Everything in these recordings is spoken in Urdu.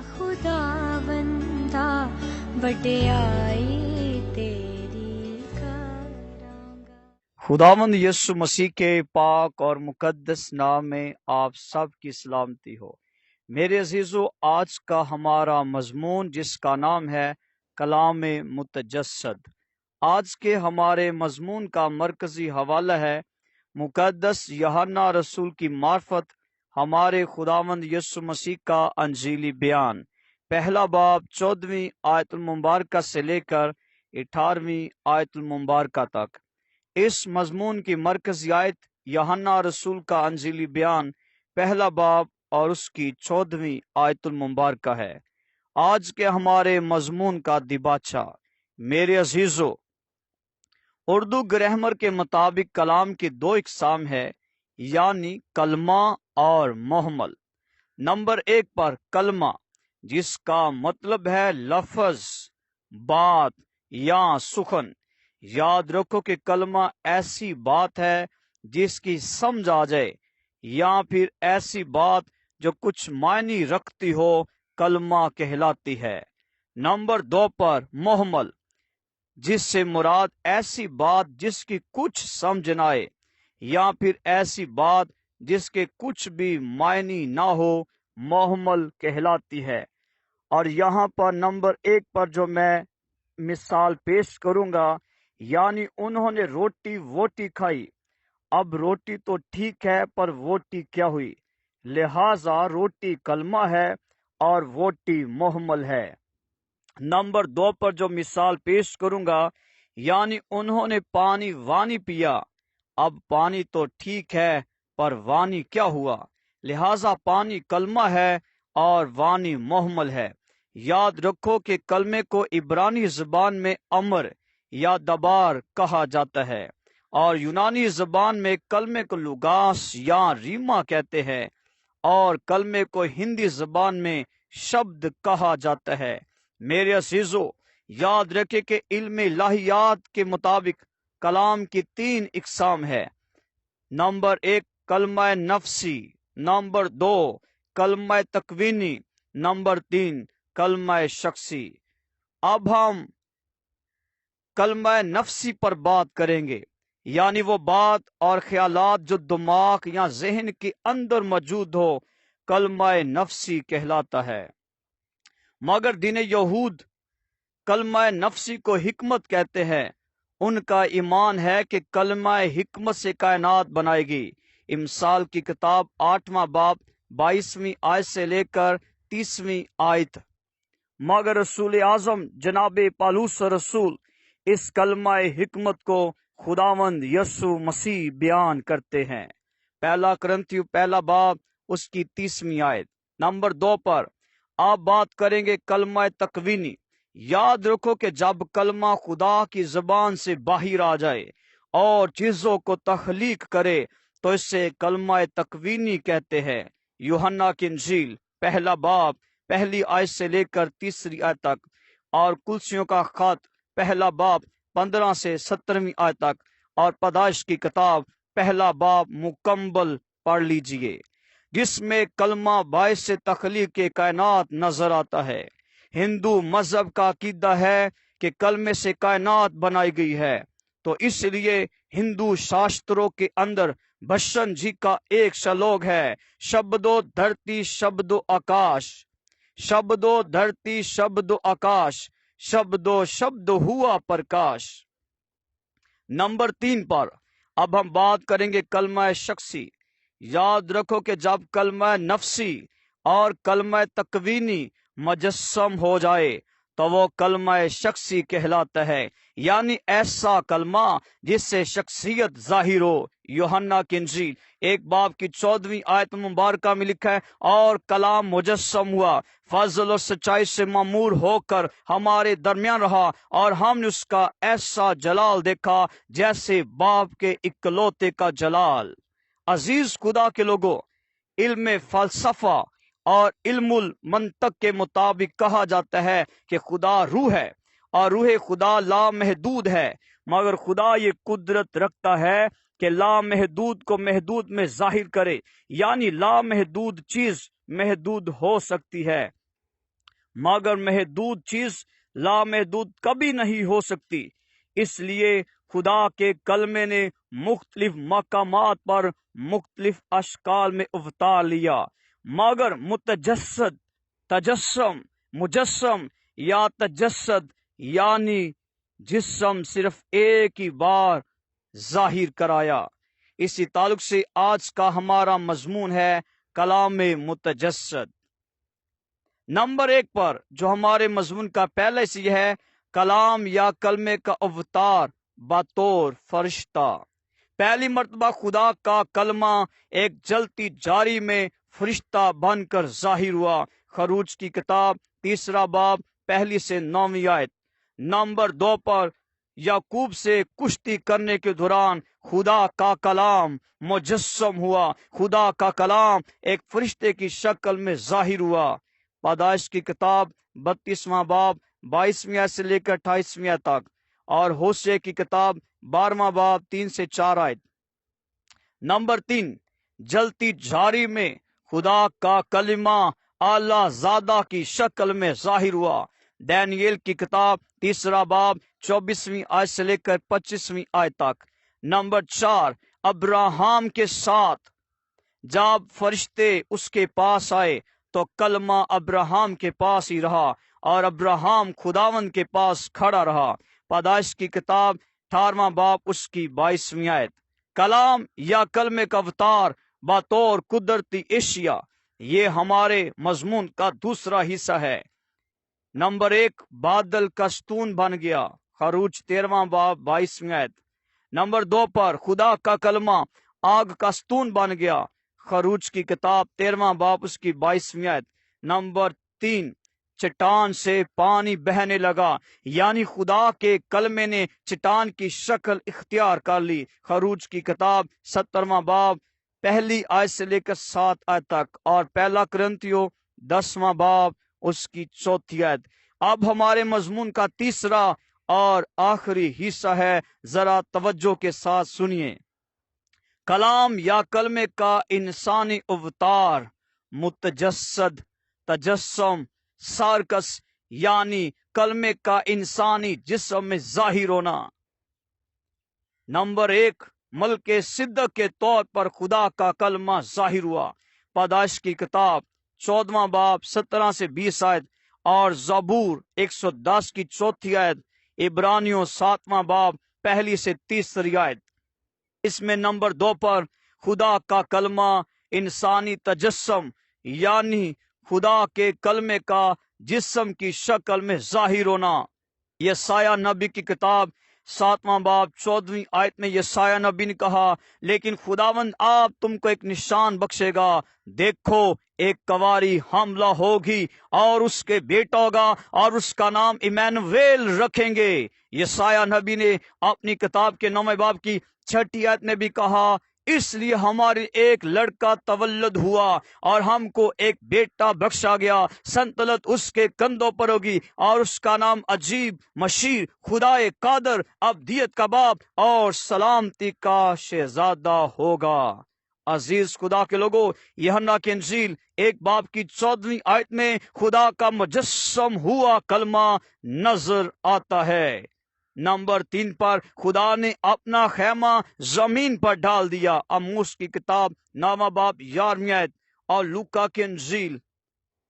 خداوندا وڈیائی تیری کراں گا۔ خداوند یسوع مسیح کے پاک اور مقدس نام میں آپ سب کی سلامتی ہو۔ میرے عزیزو، آج کا ہمارا مضمون جس کا نام ہے کلام متجسد، آج کے ہمارے مضمون کا مرکزی حوالہ ہے مقدس یوحنا رسول کی معرفت ہمارے خداوند یسوع مسیح کا انجیلی بیان، پہلا باب 14ویں آیت المبارکہ سے لے کر 18ویں آیت المبارکہ تک۔ اس مضمون کی مرکزی آیت یوحنا رسول کا انجیلی بیان پہلا باب اور اس کی 14ویں آیت المبارکہ ہے۔ آج کے ہمارے مضمون کا دباچہ، میرے عزیزو، اردو گرامر کے مطابق کلام کی دو اقسام ہے، یعنی کلمہ اور محمل۔ نمبر 1 پر کلمہ، جس کا مطلب ہے لفظ، بات یا سخن۔ یاد رکھو کہ کلمہ ایسی بات ہے جس کی سمجھ آ جائے، یا پھر ایسی بات جو کچھ معنی رکھتی ہو کلمہ کہلاتی ہے۔ نمبر 2 پر محمل، جس سے مراد ایسی بات جس کی کچھ سمجھ نہ آئے، یا پھر ایسی بات جس کے کچھ بھی معنی نہ ہو، محمل کہلاتی ہے۔ اور یہاں پر نمبر 1 پر جو میں مثال پیش کروں گا، یعنی انہوں نے روٹی ووٹی کھائی۔ اب روٹی تو ٹھیک ہے، پر ووٹی کیا ہوئی؟ لہذا روٹی کلمہ ہے اور ووٹی محمل ہے۔ نمبر 2 پر جو مثال پیش کروں گا، یعنی انہوں نے پانی وانی پیا۔ اب پانی تو ٹھیک ہے، پر وانی کیا ہوا؟ لہذا پانی کلمہ ہے اور وانی محمل ہے۔ یاد رکھو کہ کلمے کو عبرانی زبان میں امر یا دبار کہا جاتا ہے، اور یونانی زبان میں کلمے کو لوگاس یا ریما کہتے ہیں، اور کلمے کو ہندی زبان میں شبد کہا جاتا ہے۔ میرے عزیزو، یاد رکھے کہ علم الہیات کے مطابق کلام کی 3 اقسام ہے۔ نمبر 1 کلمہ نفسی، نمبر 2 کلمہ تکوینی، نمبر 3 کلمہ شخصی۔ اب ہم کلمہ نفسی پر بات کریں گے، یعنی وہ بات اور خیالات جو دماغ یا ذہن کے اندر موجود ہو، کلمہ نفسی کہلاتا ہے۔ مگر دین یہود کلمہ نفسی کو حکمت کہتے ہیں۔ ان کا ایمان ہے کہ کلمہ حکمت سے کائنات بنائے گی۔ امثال کی کتاب 8واں باب 22ویں آیت سے لے کر 30ویں آیت۔ مگر رسول اعظم جناب پالوس رسول اس کلمہ حکمت کو خداوند یسوع مسیح بیان کرتے ہیں۔ پہلا کرنتھیو پہلا باب اس کی 30ویں آیت۔ نمبر 2 پر آپ بات کریں گے کلمہ تکوینی۔ یاد رکھو کہ جب کلمہ خدا کی زبان سے باہر آ جائے اور چیزوں کو تخلیق کرے تو اسے کلمہ تکوینی کہتے ہیں۔ یوحنا کی انجیل پہلا باب پہلی آیت سے لے کر 3 آیت تک، اور کلسیوں کا خط پہلا باب 15 سے 17ویں آیت تک، اور پیدائش کی کتاب پہلا باب مکمل پڑھ لیجئے، جس میں کلمہ باعث تخلیق کے کائنات نظر آتا ہے۔ ہندو مذہب کا عقیدہ ہے کہ کلمے سے کائنات بنائی گئی ہے، تو اس لیے ہندو شاستروں کے اندر بھشن جی کا ایک شلوک ہے، شبدو دھرتی شبدو آکاش، شبدو دھرتی شبدو آکاش، شبدو شبد ہوا پرکاش۔ نمبر 3 پر اب ہم بات کریں گے کلمہ شخصی۔ یاد رکھو کہ جب کلمہ نفسی اور کلمہ تکوینی مجسم ہو جائے تو وہ کلمہ شخصی کہلاتا ہے، یعنی ایسا کلمہ جس سے شخصیت ظاہر ہو۔ یوحنا کی انجیل 1 باب کی 14ویں آیت مبارکہ میں لکھا ہے، اور کلام مجسم ہوا، فضل اور سچائی سے معمور ہو کر ہمارے درمیان رہا، اور ہم نے اس کا ایسا جلال دیکھا جیسے باپ کے اکلوتے کا جلال۔ عزیز خدا کے لوگوں، علم فلسفہ اور علم المنطق کے مطابق کہا جاتا ہے کہ خدا روح ہے، اور روح خدا لامحدود ہے، مگر خدا یہ قدرت رکھتا ہے کہ لامحدود کو محدود میں ظاہر کرے، یعنی لامحدود چیز محدود ہو سکتی ہے۔ مگر محدود چیز لامحدود کبھی نہیں ہو سکتی، اس لیے خدا کے کلمے نے مختلف مقامات پر مختلف اشکال میں اوتار لیا، مگر مجسم یا تجسد یعنی جسم صرف ایک ہی بار ظاہر کرایا۔ اسی تعلق سے آج کا ہمارا مضمون ہے کلام متجسد۔ نمبر 1 پر جو ہمارے مضمون کا پہلے سے ہے، کلام یا کلمے کا اوتار بطور فرشتہ۔ پہلی مرتبہ خدا کا کلمہ ایک جلتی جاری میں فرشتہ بن کر ظاہر ہوا۔ خروج کی کتاب 3 باب 1 سے 9 آیت۔ نمبر 2 پر یعقوب سے کشتی کرنے کے دوران خدا کا کلام مجسم ہوا۔ خدا کا کلام ایک فرشتے کی شکل میں ظاہر ہوا۔ پیدائش کی کتاب 32 باب 22 آیت سے لے کر 28 آیت تک، اور ہوشے کی کتاب 12 باب 3 سے 4 آیت۔ نمبر 3، جلتی جاری میں خدا کا کلمہ اعلیٰ زادہ کی شکل میں ظاہر ہوا۔ دانییل کی کتاب 3 باب 24 آیت سے لے کر 25 آیت تک۔ نمبر 4، ابراہیم کے ساتھ جب فرشتے اس کے پاس آئے تو کلمہ ابراہیم کے پاس ہی رہا اور ابراہیم خداوند کے پاس کھڑا رہا۔ پیدائش کی کتاب 18 باب اس کی 22 آیت۔ کلام یا کلمے کا اوتار بطور قدرتی اشیاء، یہ ہمارے مضمون کا دوسرا حصہ ہے۔ نمبر 1، بادل کا ستون بن گیا۔ خروج 13 باب 22 آیت۔ نمبر 2 پر خدا کا کلمہ آگ کا ستون بن گیا۔ خروج کی کتاب 13 باب اس کی 22 آیت۔ نمبر 3، چٹان سے پانی بہنے لگا، یعنی خدا کے کلمے نے چٹان کی شکل اختیار کر لی۔ خروج کی کتاب 17 باب 1 آیت سے لے کر 7 آیت تک، اور 1 کرنتھیوں 10 باب اس کی 4 آیت۔ اب ہمارے مضمون کا تیسرا اور آخری حصہ ہے، ذرا توجہ کے ساتھ سنیے۔ کلام یا کلمے کا انسانی اوتار، متجسد، تجسم، سارکس یعنی کلمے کا انسانی جسم میں ظاہر ہونا۔ نمبر 1، ملک صدق کے طور پر خدا کا کلمہ ظاہر ہوا۔ پیدائش کی کتاب 14 باب 17 سے 20 آیت، اور زبور 110 کی 4 آیت۔ عبرانیوں 7 باب 1 سے 3 آیت۔ اس میں نمبر 2 پر خدا کا کلمہ انسانی تجسم یعنی خدا کے کلمے کا جسم کی شکل میں ظاہر ہونا۔ یسایہ نبی کی کتاب 7 باب 14 آیت میں یسایہ نبی نے کہا، لیکن خداوند آپ تم کو ایک نشان بخشے گا، دیکھو ایک کنواری حاملہ ہوگی اور اس کے بیٹا ہوگا اور اس کا نام ایمانویل رکھیں گے۔ یسایہ نبی نے اپنی کتاب کے 9 باب کی 6 آیت میں بھی کہا، اس لیے ہمارے ایک لڑکا تولد ہوا اور ہم کو ایک بیٹا بخشا گیا، سلطنت اس کے کندھوں پر ہوگی اور اس کا نام عجیب، مشیر، خدائے قادر، ابدیت کا باپ اور سلامتی کا شہزادہ ہوگا۔ عزیز خدا کے لوگوں، یوحنا کی انجیل 1 باب کی 14 آیت میں خدا کا مجسم ہوا کلمہ نظر آتا ہے۔ نمبر 3 پر خدا نے اپنا خیمہ زمین پر ڈال دیا۔ آموس کی کتاب 9 باب 11 آیت، اور لوکا کی انجیل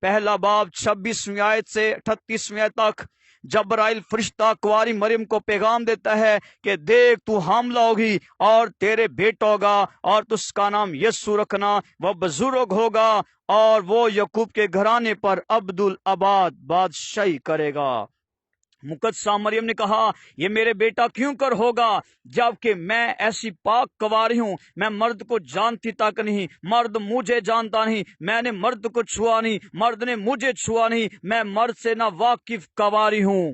1 باب 26 آیت سے 38 آیت تک جبرائیل فرشتہ کنواری مریم کو پیغام دیتا ہے کہ دیکھ تو حاملہ ہوگی اور تیرے بیٹا ہوگا اور تو اس کا نام یسوع رکھنا، وہ بزرگ ہوگا اور وہ یعقوب کے گھرانے پر عبدالآباد بادشاہی کرے گا۔ مقدسہ مریم نے کہا، یہ میرے بیٹا کیوں کر ہوگا جبکہ میں ایسی پاک کنواری ہوں، میں مرد کو جانتی تک نہیں، مرد مجھے جانتا نہیں، میں نے مرد کو چھوا نہیں، مرد نے مجھے چھوا نہیں، میں مرد سے نہ واقف کنواری ہوں۔